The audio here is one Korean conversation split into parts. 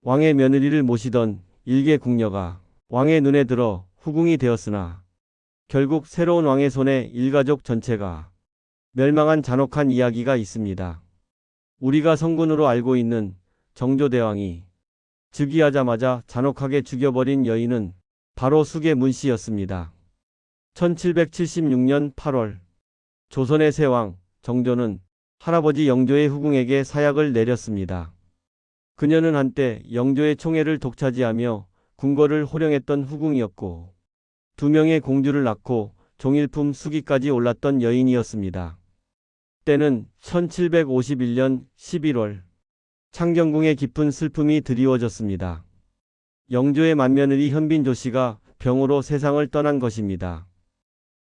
왕의 며느리를 모시던 일개 궁녀가 왕의 눈에 들어 후궁이 되었으나 결국 새로운 왕의 손에 일가족 전체가 멸망한 잔혹한 이야기가 있습니다. 우리가 성군으로 알고 있는 정조대왕이 즉위하자마자 잔혹하게 죽여버린 여인은 바로 수계 문씨였습니다. 1776년 8월 조선의 새왕 정조는 할아버지 영조의 후궁에게 사약을 내렸습니다. 그녀는 한때 영조의 총애를 독차지하며 궁궐을 호령했던 후궁이었고 2명의 공주를 낳고 종일품 수기까지 올랐던 여인이었습니다. 때는 1751년 11월 창경궁에 깊은 슬픔이 드리워졌습니다. 영조의 맏며느리 현빈조 씨가 병으로 세상을 떠난 것입니다.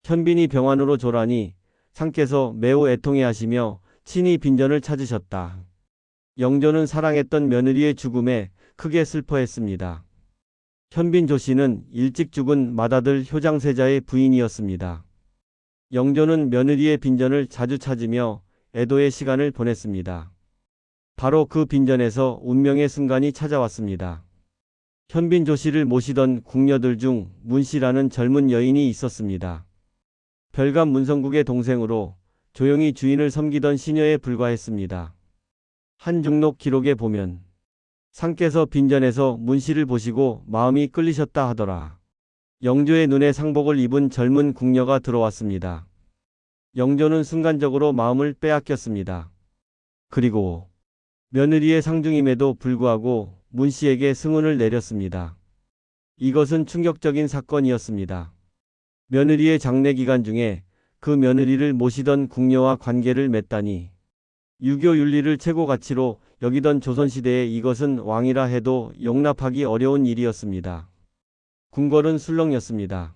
현빈이 병환으로 졸하니 상께서 매우 애통해하시며 친히 빈전을 찾으셨다. 영조는 사랑했던 며느리의 죽음에 크게 슬퍼했습니다. 현빈조 씨는 일찍 죽은 맏아들 효장세자의 부인이었습니다. 영조는 며느리의 빈전을 자주 찾으며 애도의 시간을 보냈습니다. 바로 그 빈전에서 운명의 순간이 찾아왔습니다. 현빈조 씨를 모시던 궁녀들 중 문씨라는 젊은 여인이 있었습니다. 별감 문성국의 동생으로 조용히 주인을 섬기던 시녀에 불과했습니다. 한중록 기록에 보면 상께서 빈전에서 문씨를 보시고 마음이 끌리셨다 하더라. 영조의 눈에 상복을 입은 젊은 궁녀가 들어왔습니다. 영조는 순간적으로 마음을 빼앗겼습니다. 그리고 며느리의 상중임에도 불구하고 문씨에게 승운을 내렸습니다. 이것은 충격적인 사건이었습니다. 며느리의 장례 기간 중에 그 며느리를 모시던 궁녀와 관계를 맺다니 유교 윤리를 최고 가치로 여기던 조선시대에 이것은 왕이라 해도 용납하기 어려운 일이었습니다. 궁궐은 술렁였습니다.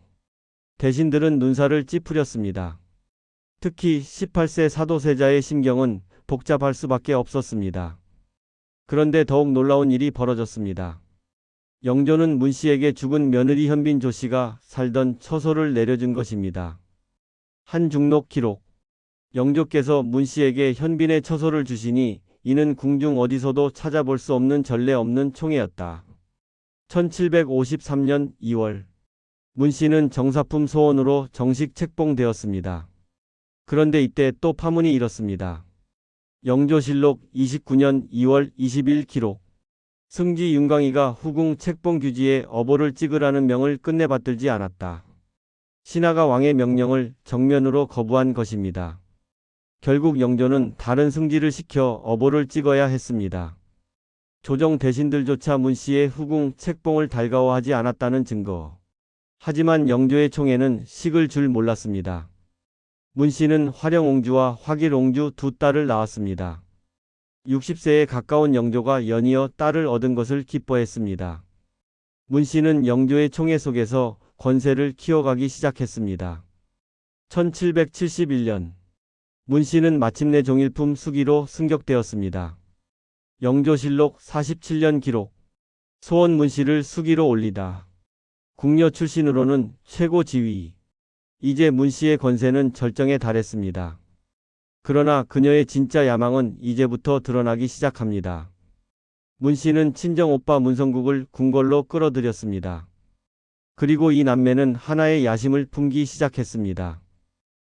대신들은 눈살을 찌푸렸습니다. 특히 18세 사도세자의 심경은 복잡할 수밖에 없었습니다. 그런데 더욱 놀라운 일이 벌어졌습니다. 영조는 문씨에게 죽은 며느리 현빈조 씨가 살던 처소를 내려준 것입니다. 한중록 기록. 영조께서 문씨에게 현빈의 처소를 주시니 이는 궁중 어디서도 찾아볼 수 없는 전례 없는 총애였다. 1753년 2월 문씨는 정사품 소원으로 정식 책봉되었습니다. 그런데 이때 또 파문이 일었습니다. 영조실록 29년 2월 20일 기록. 승지 윤광이가 후궁 책봉 규지에 어보를 찍으라는 명을 끝내 받들지 않았다. 신하가 왕의 명령을 정면으로 거부한 것입니다. 결국 영조는 다른 승지를 시켜 어보를 찍어야 했습니다. 조정 대신들조차 문씨의 후궁 책봉을 달가워하지 않았다는 증거. 하지만 영조의 총애는 식을 줄 몰랐습니다. 문씨는 화령옹주와 화길옹주 두 딸을 낳았습니다. 60세에 가까운 영조가 연이어 딸을 얻은 것을 기뻐했습니다. 문씨는 영조의 총애 속에서 권세를 키워가기 시작했습니다. 1771년 문씨는 마침내 종일품 수기로 승격되었습니다. 영조실록 47년 기록. 소원 문씨를 수기로 올리다. 궁녀 출신으로는 최고 지위. 이제 문씨의 권세는 절정에 달했습니다. 그러나 그녀의 진짜 야망은 이제부터 드러나기 시작합니다. 문씨는 친정오빠 문성국을 궁궐로 끌어들였습니다. 그리고 이 남매는 하나의 야심을 품기 시작했습니다.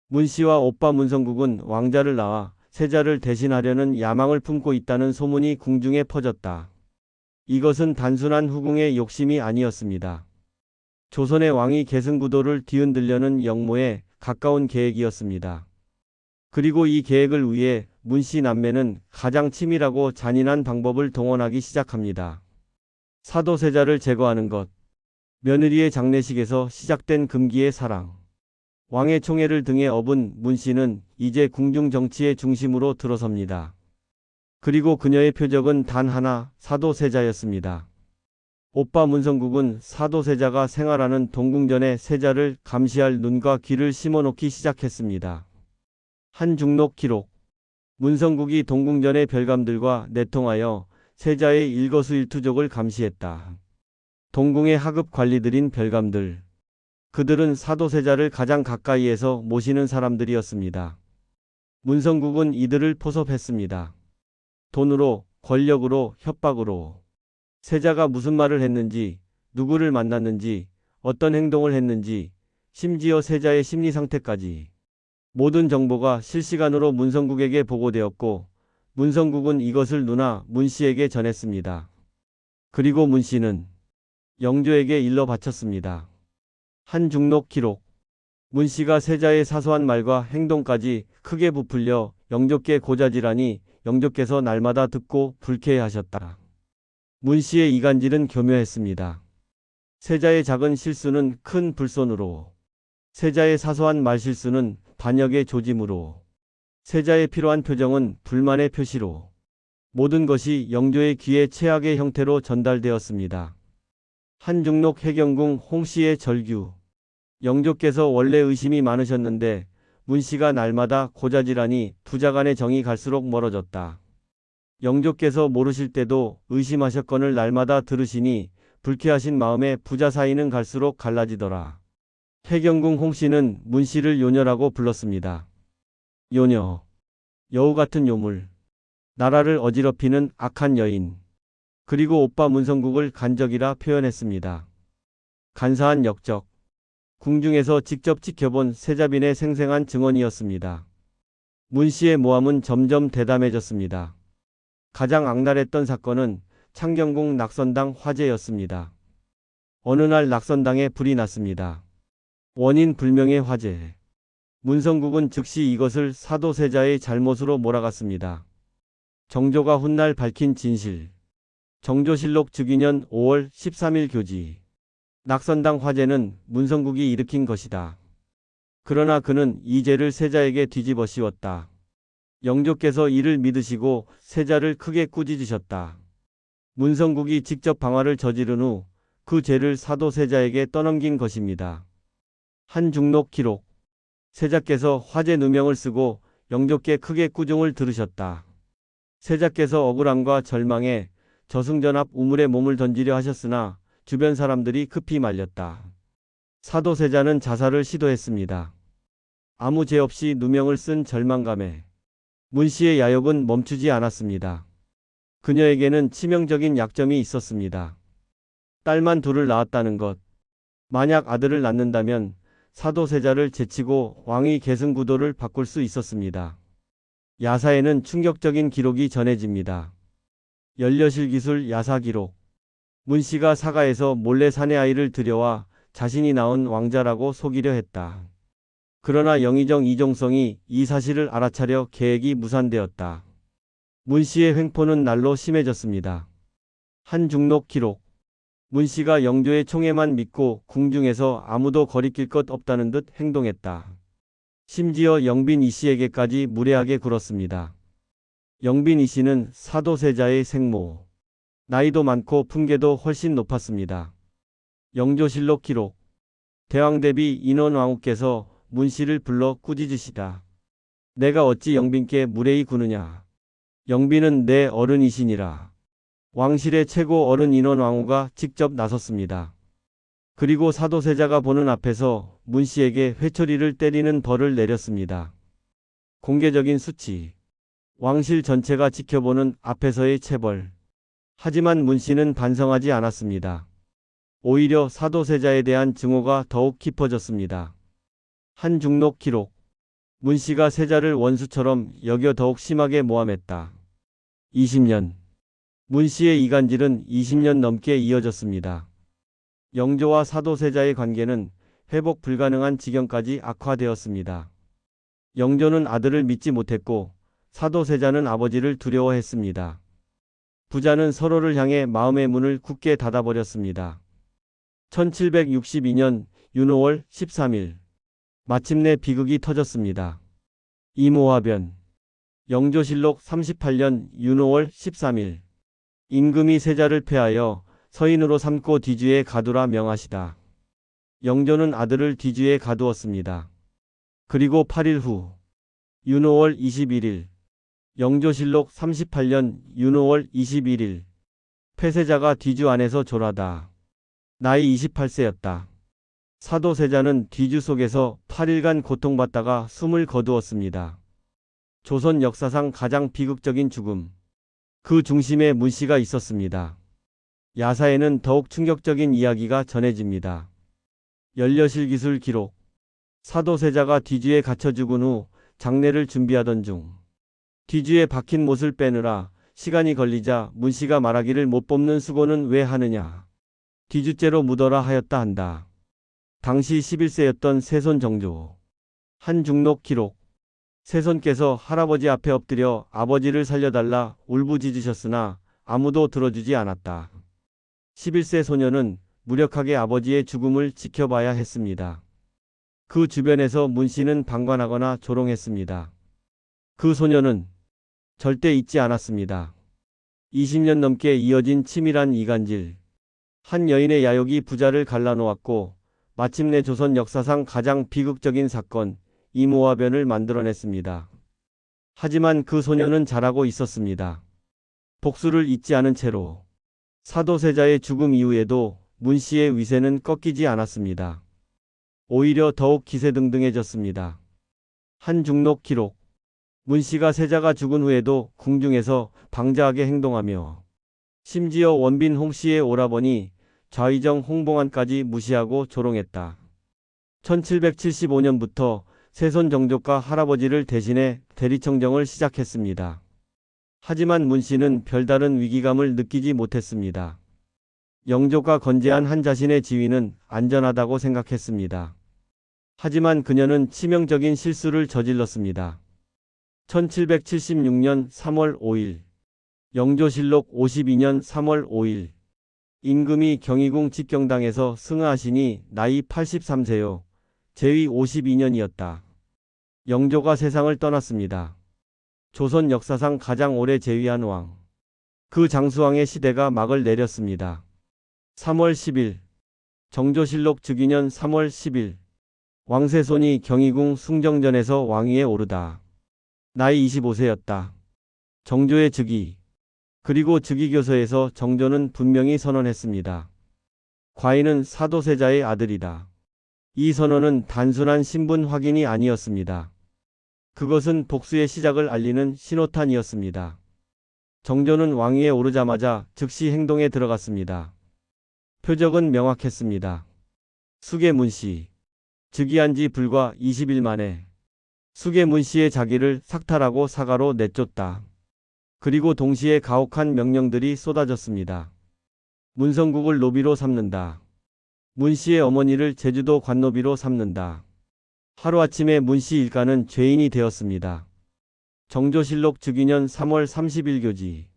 문씨와 오빠 문성국은 왕자를 낳아 세자를 대신하려는 야망을 품고 있다는 소문이 궁중에 퍼졌다. 이것은 단순한 후궁의 욕심이 아니었습니다. 조선의 왕이 계승구도를 뒤흔들려는 영모에 가까운 계획이었습니다. 그리고 이 계획을 위해 문씨 남매는 가장 치밀하고 잔인한 방법을 동원하기 시작합니다. 사도세자를 제거하는 것. 며느리의 장례식에서 시작된 금기의 사랑. 왕의 총애를 등에 업은 문씨는 이제 궁중 정치의 중심으로 들어섭니다. 그리고 그녀의 표적은 단 하나, 사도세자였습니다. 오빠 문성국은 사도세자가 생활하는 동궁전에 세자를 감시할 눈과 귀를 심어놓기 시작했습니다. 한중록 기록. 문성국이 동궁전의 별감들과 내통하여 세자의 일거수일투족을 감시했다. 동궁의 하급 관리들인 별감들. 그들은 사도세자를 가장 가까이에서 모시는 사람들이었습니다. 문성국은 이들을 포섭했습니다. 돈으로, 권력으로, 협박으로. 세자가 무슨 말을 했는지, 누구를 만났는지, 어떤 행동을 했는지, 심지어 세자의 심리 상태까지 모든 정보가 실시간으로 문성국에게 보고되었고 문성국은 이것을 누나 문 씨에게 전했습니다. 그리고 문 씨는 영조에게 일러 바쳤습니다. 한중록 기록. 문 씨가 세자의 사소한 말과 행동까지 크게 부풀려 영조께 고자질하니 영조께서 날마다 듣고 불쾌해하셨다. 문 씨의 이간질은 교묘했습니다. 세자의 작은 실수는 큰 불손으로, 세자의 사소한 말실수는 반역의 조짐으로, 세자의 피로한 표정은 불만의 표시로 모든 것이 영조의 귀에 최악의 형태로 전달되었습니다. 한중록 해경궁 홍씨의 절규. 영조께서 원래 의심이 많으셨는데 문 씨가 날마다 고자질하니 부자 간의 정이 갈수록 멀어졌다. 영조께서 모르실 때도 의심하셨건을 날마다 들으시니 불쾌하신 마음에 부자 사이는 갈수록 갈라지더라. 해경궁 홍씨는 문 씨를 요녀라고 불렀습니다. 요녀, 여우 같은 요물, 나라를 어지럽히는 악한 여인, 그리고 오빠 문성국을 간적이라 표현했습니다. 간사한 역적, 궁중에서 직접 지켜본 세자빈의 생생한 증언이었습니다. 문 씨의 모함은 점점 대담해졌습니다. 가장 악랄했던 사건은 창경궁 낙선당 화재였습니다. 어느 날 낙선당에 불이 났습니다. 원인 불명의 화재. 문성국은 즉시 이것을 사도세자의 잘못으로 몰아갔습니다. 정조가 훗날 밝힌 진실. 정조실록 즉위년 5월 13일 교지. 낙선당 화재는 문성국이 일으킨 것이다. 그러나 그는 이 죄를 세자에게 뒤집어 씌웠다. 영조께서 이를 믿으시고 세자를 크게 꾸짖으셨다. 문성국이 직접 방화를 저지른 후 그 죄를 사도세자에게 떠넘긴 것입니다. 한중록 기록. 세자께서 화재 누명을 쓰고 영조께 크게 꾸중을 들으셨다. 세자께서 억울함과 절망에 저승전 앞 우물에 몸을 던지려 하셨으나 주변 사람들이 급히 말렸다. 사도세자는 자살을 시도했습니다. 아무 죄 없이 누명을 쓴 절망감에 문 씨의 야욕은 멈추지 않았습니다. 그녀에게는 치명적인 약점이 있었습니다. 딸만 둘을 낳았다는 것. 만약 아들을 낳는다면 사도세자를 제치고 왕위 계승 구도를 바꿀 수 있었습니다. 야사에는 충격적인 기록이 전해집니다. 연려실 기술 야사 기록. 문 씨가 사가에서 몰래 사내 아이를 들여와 자신이 낳은 왕자라고 속이려 했다. 그러나 영의정 이종성이 이 사실을 알아차려 계획이 무산되었다. 문 씨의 횡포는 날로 심해졌습니다. 한중록 기록. 문 씨가 영조의 총애만 믿고 궁중에서 아무도 거리낄 것 없다는 듯 행동했다. 심지어 영빈 이 씨에게까지 무례하게 굴었습니다. 영빈 이 씨는 사도세자의 생모. 나이도 많고 품계도 훨씬 높았습니다. 영조실록 기록. 대왕대비 인원왕후께서 문 씨를 불러 꾸짖으시다. 내가 어찌 영빈께 무례히 구느냐. 영빈은 내 어른이시니라. 왕실의 최고 어른 인원왕후가 직접 나섰습니다. 그리고 사도세자가 보는 앞에서 문 씨에게 회초리를 때리는 벌을 내렸습니다. 공개적인 수치. 왕실 전체가 지켜보는 앞에서의 체벌. 하지만 문 씨는 반성하지 않았습니다. 오히려 사도세자에 대한 증오가 더욱 깊어졌습니다. 한중록 기록. 문 씨가 세자를 원수처럼 여겨 더욱 심하게 모함했다. 20년. 문 씨의 이간질은 20년 넘게 이어졌습니다. 영조와 사도세자의 관계는 회복 불가능한 지경까지 악화되었습니다. 영조는 아들을 믿지 못했고 사도세자는 아버지를 두려워했습니다. 부자는 서로를 향해 마음의 문을 굳게 닫아버렸습니다. 1762년 윤호월 13일. 마침내 비극이 터졌습니다. 이모화변. 영조실록 38년 윤호월 13일. 임금이 세자를 패하여 서인으로 삼고 뒤주에 가두라 명하시다. 영조는 아들을 뒤주에 가두었습니다. 그리고 8일 후 윤호월 21일. 영조실록 38년 윤호월 21일. 폐세자가 뒤주 안에서 졸하다. 나이 28세였다. 사도세자는 뒤주 속에서 8일간 고통받다가 숨을 거두었습니다. 조선 역사상 가장 비극적인 죽음. 그 중심에 문 씨가 있었습니다. 야사에는 더욱 충격적인 이야기가 전해집니다. 연려실 기술 기록. 사도세자가 뒤주에 갇혀 죽은 후 장례를 준비하던 중 뒤주에 박힌 못을 빼느라 시간이 걸리자 문씨가 말하기를 못 뽑는 수고는 왜 하느냐. 뒤주째로 묻어라 하였다 한다. 당시 11세였던 세손 정조. 한중록 기록. 세손께서 할아버지 앞에 엎드려 아버지를 살려달라 울부짖으셨으나 아무도 들어주지 않았다. 11세 소녀는 무력하게 아버지의 죽음을 지켜봐야 했습니다. 그 주변에서 문씨는 방관하거나 조롱했습니다. 그 소녀는 절대 잊지 않았습니다. 20년 넘게 이어진 치밀한 이간질. 한 여인의 야욕이 부자를 갈라놓았고 마침내 조선 역사상 가장 비극적인 사건 이모화변을 만들어냈습니다. 하지만 그 소녀는 잘하고 있었습니다. 복수를 잊지 않은 채로 사도세자의 죽음 이후에도 문씨의 위세는 꺾이지 않았습니다. 오히려 더욱 기세등등해졌습니다. 한중록 기록. 문씨가 세자가 죽은 후에도 궁중에서 방자하게 행동하며 심지어 원빈 홍씨의 오라버니 좌의정 홍봉안까지 무시하고 조롱했다. 1775년부터 세손 정조가 할아버지를 대신해 대리청정을 시작했습니다. 하지만 문씨는 별다른 위기감을 느끼지 못했습니다. 영조가 건재한 한 자신의 지위는 안전하다고 생각했습니다. 하지만 그녀는 치명적인 실수를 저질렀습니다. 1776년 3월 5일 영조실록 52년 3월 5일 임금이 경희궁 직경당에서 승하하시니 나이 83세요. 제위 52년이었다. 영조가 세상을 떠났습니다. 조선 역사상 가장 오래 제위한 왕. 그 장수왕의 시대가 막을 내렸습니다. 3월 10일 정조실록 즉위년 3월 10일 왕세손이 경희궁 숭정전에서 왕위에 오르다. 나이 25세였다. 정조의 즉위. 그리고 즉위교서에서 정조는 분명히 선언했습니다. 과인은 사도세자의 아들이다. 이 선언은 단순한 신분 확인이 아니었습니다. 그것은 복수의 시작을 알리는 신호탄이었습니다. 정조는 왕위에 오르자마자 즉시 행동에 들어갔습니다. 표적은 명확했습니다. 숙의 문씨. 즉위한 지 불과 20일 만에 숙의 문씨의 자기를 삭탈하고 사가로 내쫓다. 그리고 동시에 가혹한 명령들이 쏟아졌습니다. 문성국을 노비로 삼는다. 문씨의 어머니를 제주도 관노비로 삼는다. 하루아침에 문씨 일가는 죄인이 되었습니다. 정조실록 즉위년 3월 30일 교지.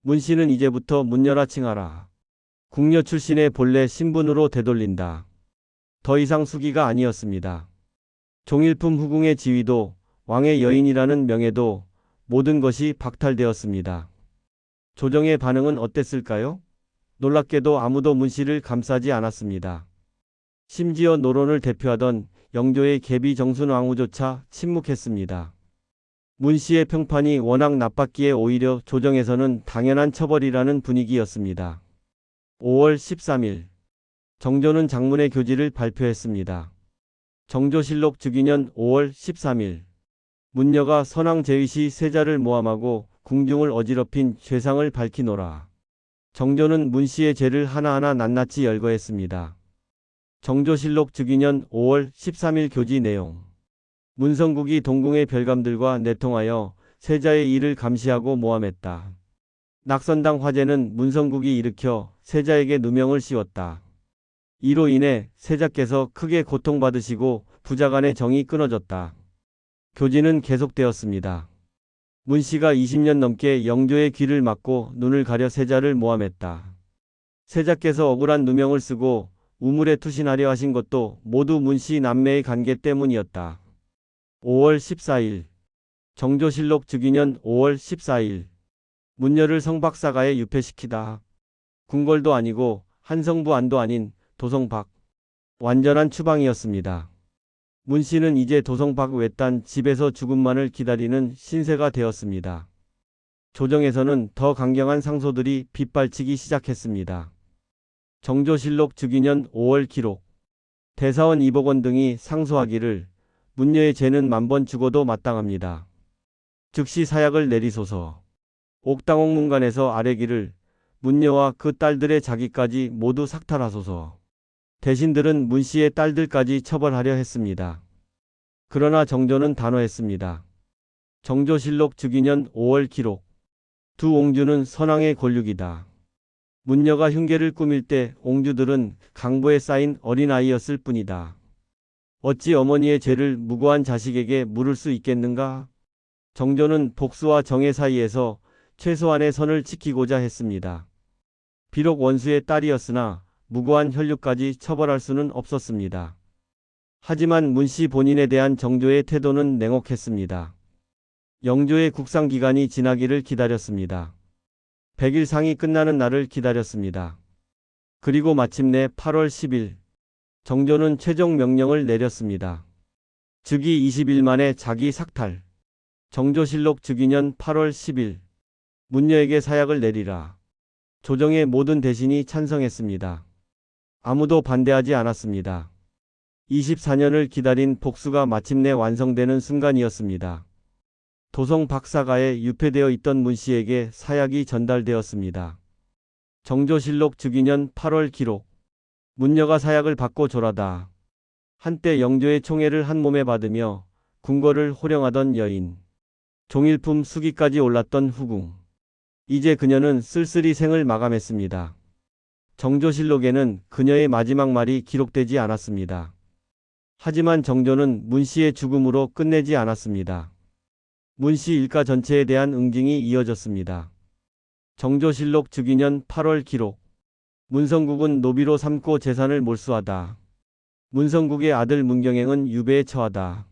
문씨는 이제부터 문 열어 칭하라. 궁녀 출신의 본래 신분으로 되돌린다. 더 이상 수기가 아니었습니다. 종일품 후궁의 지위도 왕의 여인이라는 명예도 모든 것이 박탈되었습니다. 조정의 반응은 어땠을까요? 놀랍게도 아무도 문씨를 감싸지 않았습니다. 심지어 노론을 대표하던 영조의 계비 정순 왕후조차 침묵했습니다. 문씨의 평판이 워낙 나빴기에 오히려 조정에서는 당연한 처벌이라는 분위기였습니다. 5월 13일 정조는 장문의 교지를 발표했습니다. 정조실록 즉위년 5월 13일 문녀가 선왕 제위 시 세자를 모함하고 궁중을 어지럽힌 죄상을 밝히노라. 정조는 문씨의 죄를 하나하나 낱낱이 열거했습니다. 정조실록 즉위년 5월 13일 교지 내용. 문성국이 동궁의 별감들과 내통하여 세자의 일을 감시하고 모함했다. 낙선당 화재는 문성국이 일으켜 세자에게 누명을 씌웠다. 이로 인해 세자께서 크게 고통받으시고 부자 간의 정이 끊어졌다. 교지는 계속되었습니다. 문씨가 20년 넘게 영조의 귀를 막고 눈을 가려 세자를 모함했다. 세자께서 억울한 누명을 쓰고 우물에 투신하려 하신 것도 모두 문씨 남매의 관계 때문이었다. 5월 14일 정조실록 즉위년 5월 14일 문녀를 성박사가에 유폐시키다. 궁궐도 아니고 한성부 안도 아닌 도성박. 완전한 추방이었습니다. 문씨는 이제 도성박 외딴 집에서 죽음만을 기다리는 신세가 되었습니다. 조정에서는 더 강경한 상소들이 빗발치기 시작했습니다. 정조실록 즉위년 5월 기록. 대사원 이복원 등이 상소하기를 문녀의 죄는 만번 죽어도 마땅합니다. 즉시 사약을 내리소서. 옥당옥문관에서 아뢰기를 문녀와 그 딸들의 자기까지 모두 삭탈하소서. 대신들은 문 씨의 딸들까지 처벌하려 했습니다. 그러나 정조는 단호했습니다. 정조실록 즉위년 5월 기록. 두 옹주는 선왕의 권륙이다. 문녀가 흉계를 꾸밀 때 옹주들은 강보에 쌓인 어린아이였을 뿐이다. 어찌 어머니의 죄를 무고한 자식에게 물을 수 있겠는가? 정조는 복수와 정의 사이에서 최소한의 선을 지키고자 했습니다. 비록 원수의 딸이었으나 무고한 혈육까지 처벌할 수는 없었습니다. 하지만 문씨 본인에 대한 정조의 태도는 냉혹했습니다. 영조의 국상기간이 지나기를 기다렸습니다. 100일 상이 끝나는 날을 기다렸습니다. 그리고 마침내 8월 10일 정조는 최종 명령을 내렸습니다. 즉위 20일 만에 자기 삭탈. 정조실록 즉위년 8월 10일 문녀에게 사약을 내리라. 조정의 모든 대신이 찬성했습니다. 아무도 반대하지 않았습니다. 24년을 기다린 복수가 마침내 완성되는 순간이었습니다. 도성 박사가에 유폐되어 있던 문씨에게 사약이 전달되었습니다. 정조실록 즉위년 8월 기록. 문녀가 사약을 받고 졸하다. 한때 영조의 총애를 한 몸에 받으며 궁궐을 호령하던 여인. 종일품 수기까지 올랐던 후궁. 이제 그녀는 쓸쓸히 생을 마감했습니다. 정조실록에는 그녀의 마지막 말이 기록되지 않았습니다. 하지만 정조는 문씨의 죽음으로 끝내지 않았습니다. 문씨 일가 전체에 대한 응징이 이어졌습니다. 정조실록 즉위년 8월 기록. 문성국은 노비로 삼고 재산을 몰수하다. 문성국의 아들 문경행은 유배에 처하다.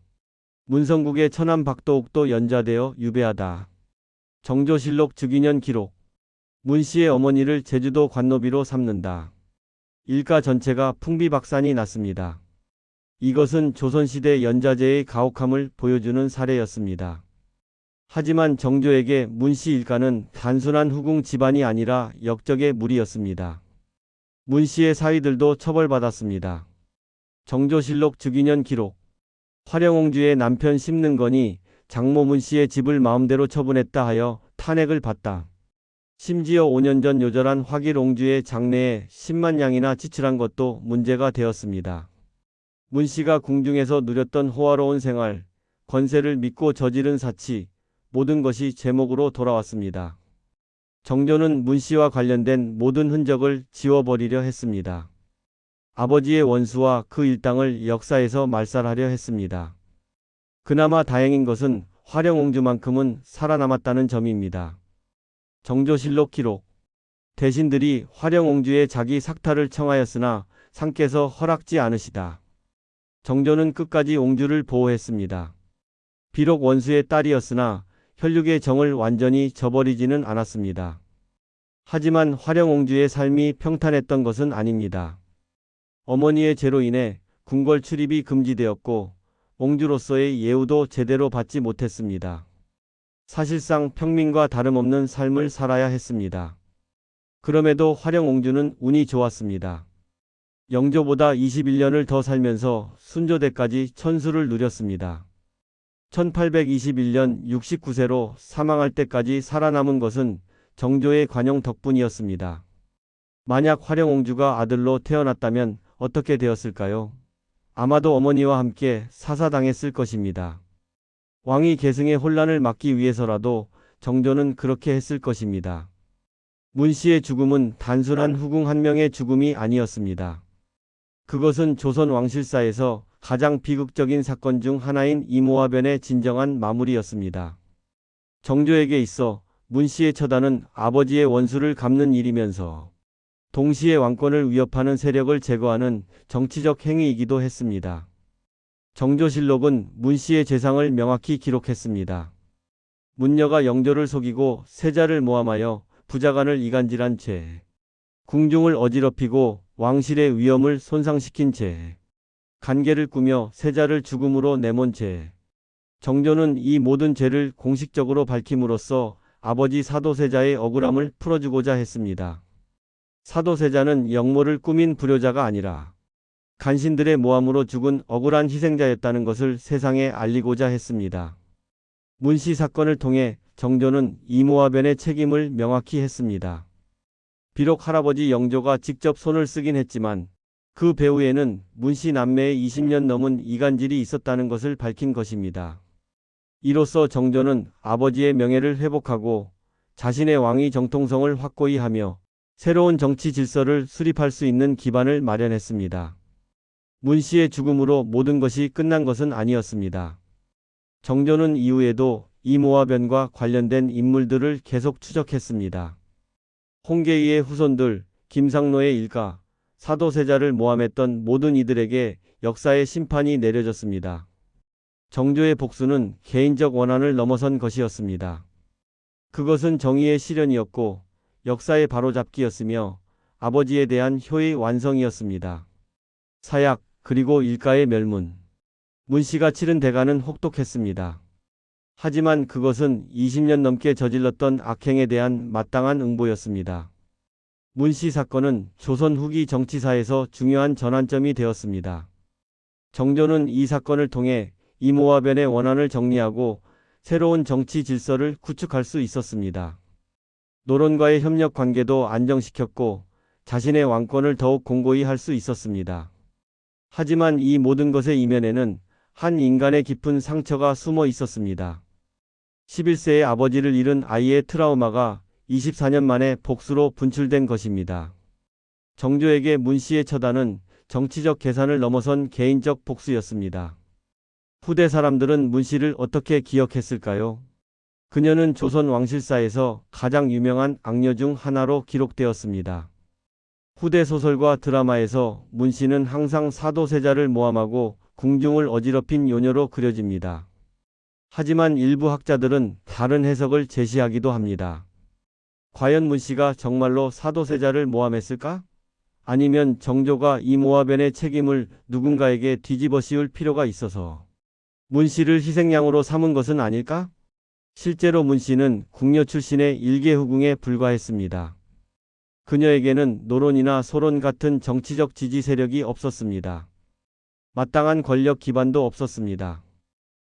문성국의 처남 박도옥도 연좌되어 유배하다. 정조실록 즉위년 기록. 문씨의 어머니를 제주도 관노비로 삼는다. 일가 전체가 풍비박산이 났습니다. 이것은 조선시대 연좌제의 가혹함을 보여주는 사례였습니다. 하지만 정조에게 문씨 일가는 단순한 후궁 집안이 아니라 역적의 무리였습니다. 문씨의 사위들도 처벌받았습니다. 정조실록 즉위년 기록. 화령옹주의 남편 심능건이 장모 문씨의 집을 마음대로 처분했다 하여 탄핵을 받다. 심지어 5년 전 요절한 화길옹주의 장래에 10만 양이나 지출한 것도 문제가 되었습니다. 문씨가 궁중에서 누렸던 호화로운 생활, 권세를 믿고 저지른 사치, 모든 것이 제목으로 돌아왔습니다. 정조는 문씨와 관련된 모든 흔적을 지워버리려 했습니다. 아버지의 원수와 그 일당을 역사에서 말살하려 했습니다. 그나마 다행인 것은 화령옹주만큼은 살아남았다는 점입니다. 정조실록 기록. 대신들이 화령옹주의 자기 삭탈을 청하였으나 상께서 허락지 않으시다. 정조는 끝까지 옹주를 보호했습니다. 비록 원수의 딸이었으나 혈육의 정을 완전히 저버리지는 않았습니다. 하지만 화령옹주의 삶이 평탄했던 것은 아닙니다. 어머니의 죄로 인해 궁궐 출입이 금지되었고 옹주로서의 예우도 제대로 받지 못했습니다. 사실상 평민과 다름없는 삶을 살아야 했습니다. 그럼에도 화령옹주는 운이 좋았습니다. 영조보다 21년을 더 살면서 순조대까지 천수를 누렸습니다. 1821년 69세로 사망할 때까지 살아남은 것은 정조의 관용 덕분이었습니다. 만약 화령옹주가 아들로 태어났다면 어떻게 되었을까요? 아마도 어머니와 함께 사사당했을 것입니다. 왕위 계승의 혼란을 막기 위해서라도 정조는 그렇게 했을 것입니다. 문씨의 죽음은 단순한 후궁 한 명의 죽음이 아니었습니다. 그것은 조선 왕실사에서 가장 비극적인 사건 중 하나인 이모화변의 진정한 마무리였습니다. 정조에게 있어 문씨의 처단은 아버지의 원수를 갚는 일이면서 동시에 왕권을 위협하는 세력을 제거하는 정치적 행위이기도 했습니다. 정조실록은 문씨의 재상을 명확히 기록했습니다. 문녀가 영조를 속이고 세자를 모함하여 부자간을 이간질한 죄, 궁중을 어지럽히고 왕실의 위엄을 손상시킨 죄, 간계를 꾸며 세자를 죽음으로 내몬 죄. 정조는 이 모든 죄를 공식적으로 밝힘으로써 아버지 사도세자의 억울함을 풀어주고자 했습니다. 사도세자는 역모를 꾸민 불효자가 아니라 간신들의 모함으로 죽은 억울한 희생자였다는 것을 세상에 알리고자 했습니다. 문씨 사건을 통해 정조는 이모화변의 책임을 명확히 했습니다. 비록 할아버지 영조가 직접 손을 쓰긴 했지만 그 배후에는 문씨 남매의 20년 넘은 이간질이 있었다는 것을 밝힌 것입니다. 이로써 정조는 아버지의 명예를 회복하고 자신의 왕위 정통성을 확고히 하며 새로운 정치 질서를 수립할 수 있는 기반을 마련했습니다. 문씨의 죽음으로 모든 것이 끝난 것은 아니었습니다. 정조는 이후에도 이모화변과 관련된 인물들을 계속 추적했습니다. 홍계이의 후손들, 김상노의 일가, 사도세자를 모함했던 모든 이들에게 역사의 심판이 내려졌습니다. 정조의 복수는 개인적 원한을 넘어선 것이었습니다. 그것은 정의의 실현이었고 역사의 바로잡기였으며 아버지에 대한 효의 완성이었습니다. 사약, 그리고 일가의 멸문. 문씨가 치른 대가는 혹독했습니다. 하지만 그것은 20년 넘게 저질렀던 악행에 대한 마땅한 응보였습니다. 문씨 사건은 조선 후기 정치사에서 중요한 전환점이 되었습니다. 정조는 이 사건을 통해 이모화변의 원한을 정리하고 새로운 정치 질서를 구축할 수 있었습니다. 노론과의 협력 관계도 안정시켰고 자신의 왕권을 더욱 공고히 할 수 있었습니다. 하지만 이 모든 것의 이면에는 한 인간의 깊은 상처가 숨어 있었습니다. 11세의 아버지를 잃은 아이의 트라우마가 24년 만에 복수로 분출된 것입니다. 정조에게 문씨의 처단은 정치적 계산을 넘어선 개인적 복수였습니다. 후대 사람들은 문씨를 어떻게 기억했을까요? 그녀는 조선 왕실사에서 가장 유명한 악녀 중 하나로 기록되었습니다. 후대 소설과 드라마에서 문씨는 항상 사도세자를 모함하고 궁중을 어지럽힌 요녀로 그려집니다. 하지만 일부 학자들은 다른 해석을 제시하기도 합니다. 과연 문씨가 정말로 사도세자를 모함했을까? 아니면 정조가 이모화변의 책임을 누군가에게 뒤집어 씌울 필요가 있어서 문씨를 희생양으로 삼은 것은 아닐까? 실제로 문씨는 궁녀 출신의 일개후궁에 불과했습니다. 그녀에게는 노론이나 소론 같은 정치적 지지 세력이 없었습니다. 마땅한 권력 기반도 없었습니다.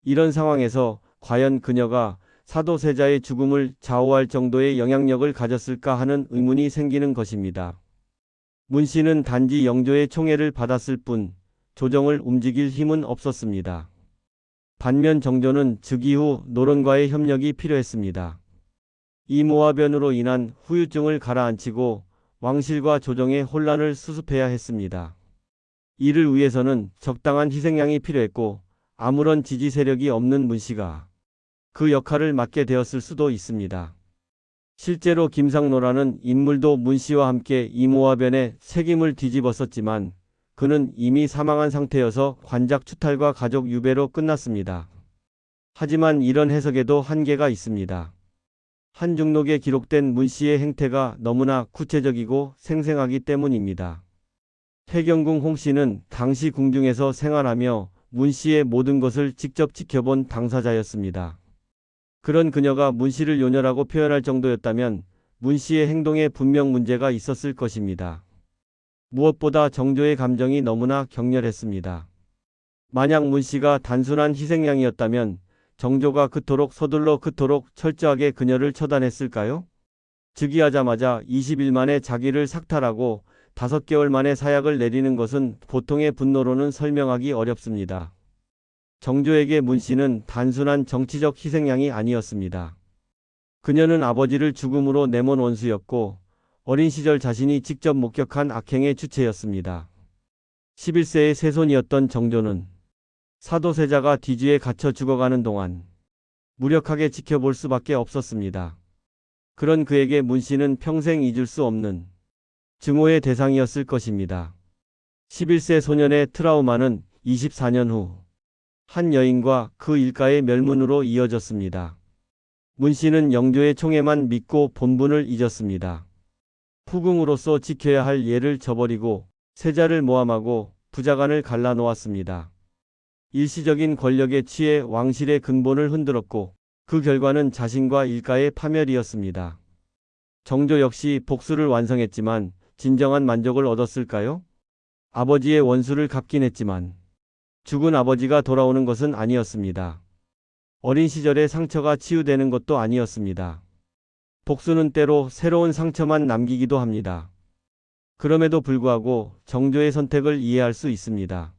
이런 상황에서 과연 그녀가 사도세자의 죽음을 좌우할 정도의 영향력을 가졌을까 하는 의문이 생기는 것입니다. 문씨는 단지 영조의 총애를 받았을 뿐 조정을 움직일 힘은 없었습니다. 반면 정조는 즉위 후 노론과의 협력이 필요했습니다. 이모화변으로 인한 후유증을 가라앉히고 왕실과 조정의 혼란을 수습해야 했습니다. 이를 위해서는 적당한 희생양이 필요했고 아무런 지지 세력이 없는 문씨가 그 역할을 맡게 되었을 수도 있습니다. 실제로 김상노라는 인물도 문씨와 함께 이모화변의 책임을 뒤집었었지만 그는 이미 사망한 상태여서 관작 추탈과 가족 유배로 끝났습니다. 하지만 이런 해석에도 한계가 있습니다. 한중록에 기록된 문씨의 행태가 너무나 구체적이고 생생하기 때문입니다. 태경궁 홍씨는 당시 궁중에서 생활하며 문씨의 모든 것을 직접 지켜본 당사자였습니다. 그런 그녀가 문씨를 요녀라고 표현할 정도였다면 문씨의 행동에 분명 문제가 있었을 것입니다. 무엇보다 정조의 감정이 너무나 격렬했습니다. 만약 문씨가 단순한 희생양이었다면 정조가 그토록 서둘러 그토록 철저하게 그녀를 처단했을까요? 즉위하자마자 20일 만에 자기를 삭탈하고 5개월 만에 사약을 내리는 것은 보통의 분노로는 설명하기 어렵습니다. 정조에게 문씨는 단순한 정치적 희생양이 아니었습니다. 그녀는 아버지를 죽음으로 내몬 원수였고 어린 시절 자신이 직접 목격한 악행의 주체였습니다. 11세의 세손이었던 정조는 사도세자가 뒤주에 갇혀 죽어가는 동안 무력하게 지켜볼 수밖에 없었습니다. 그런 그에게 문씨는 평생 잊을 수 없는 증오의 대상이었을 것입니다. 11세 소년의 트라우마는 24년 후 한 여인과 그 일가의 멸문으로 이어졌습니다. 문씨는 영조의 총애만 믿고 본분을 잊었습니다. 후궁으로서 지켜야 할 예를 저버리고 세자를 모함하고 부자간을 갈라놓았습니다. 일시적인 권력에 취해 왕실의 근본을 흔들었고 그 결과는 자신과 일가의 파멸이었습니다. 정조 역시 복수를 완성했지만 진정한 만족을 얻었을까요? 아버지의 원수를 갚긴 했지만 죽은 아버지가 돌아오는 것은 아니었습니다. 어린 시절의 상처가 치유되는 것도 아니었습니다. 복수는 때로 새로운 상처만 남기기도 합니다. 그럼에도 불구하고 정조의 선택을 이해할 수 있습니다.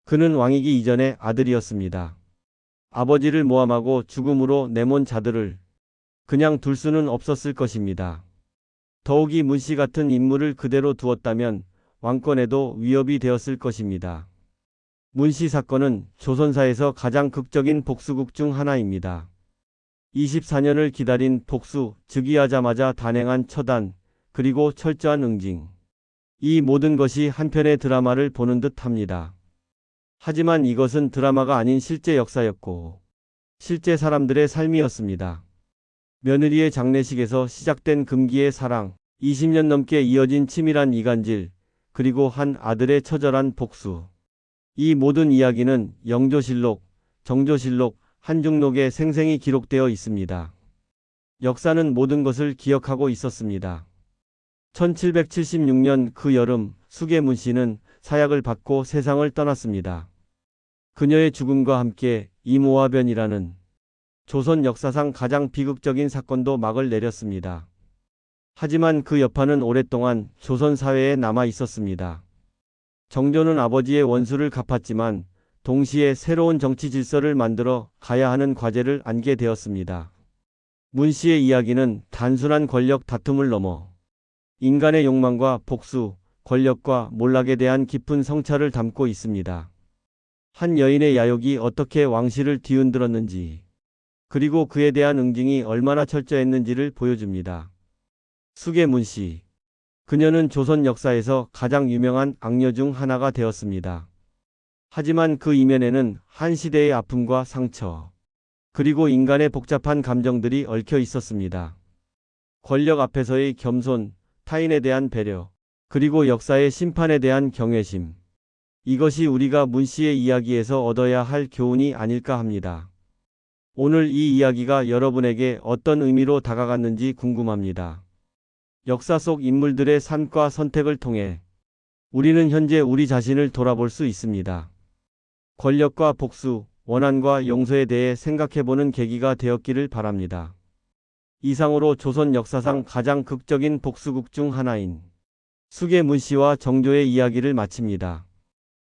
그는 왕이기 이전의 아들이었습니다. 아버지를 모함하고 죽음으로 내몬 자들을 그냥 둘 수는 없었을 것입니다. 더욱이 문씨 같은 인물을 그대로 두었다면 왕권에도 위협이 되었을 것입니다. 문씨 사건은 조선사에서 가장 극적인 복수극 중 하나입니다. 24년을 기다린 복수, 즉위하자마자 단행한 처단, 그리고 철저한 응징. 이 모든 것이 한편의 드라마를 보는 듯 합니다. 하지만 이것은 드라마가 아닌 실제 역사였고, 실제 사람들의 삶이었습니다. 며느리의 장례식에서 시작된 금기의 사랑, 20년 넘게 이어진 치밀한 이간질, 그리고 한 아들의 처절한 복수. 이 모든 이야기는 영조실록, 정조실록, 한중록에 생생히 기록되어 있습니다. 역사는 모든 것을 기억하고 있었습니다. 1776년 그 여름 수계문 씨는 사약을 받고 세상을 떠났습니다. 그녀의 죽음과 함께 이모화변이라는 조선 역사상 가장 비극적인 사건도 막을 내렸습니다. 하지만 그 여파는 오랫동안 조선 사회에 남아 있었습니다. 정조는 아버지의 원수를 갚았지만 동시에 새로운 정치 질서를 만들어 가야 하는 과제를 안게 되었습니다. 문 씨의 이야기는 단순한 권력 다툼을 넘어 인간의 욕망과 복수, 권력과 몰락에 대한 깊은 성찰을 담고 있습니다. 한 여인의 야욕이 어떻게 왕실을 뒤흔들었는지, 그리고 그에 대한 응징이 얼마나 철저했는지를 보여줍니다. 수계문 씨. 그녀는 조선 역사에서 가장 유명한 악녀 중 하나가 되었습니다. 하지만 그 이면에는 한 시대의 아픔과 상처, 그리고 인간의 복잡한 감정들이 얽혀 있었습니다. 권력 앞에서의 겸손, 타인에 대한 배려, 그리고 역사의 심판에 대한 경외심. 이것이 우리가 문 씨의 이야기에서 얻어야 할 교훈이 아닐까 합니다. 오늘 이 이야기가 여러분에게 어떤 의미로 다가갔는지 궁금합니다. 역사 속 인물들의 삶과 선택을 통해 우리는 현재 우리 자신을 돌아볼 수 있습니다. 권력과 복수, 원한과 용서에 대해 생각해보는 계기가 되었기를 바랍니다. 이상으로 조선 역사상 가장 극적인 복수극 중 하나인 수계문 씨와 정조의 이야기를 마칩니다.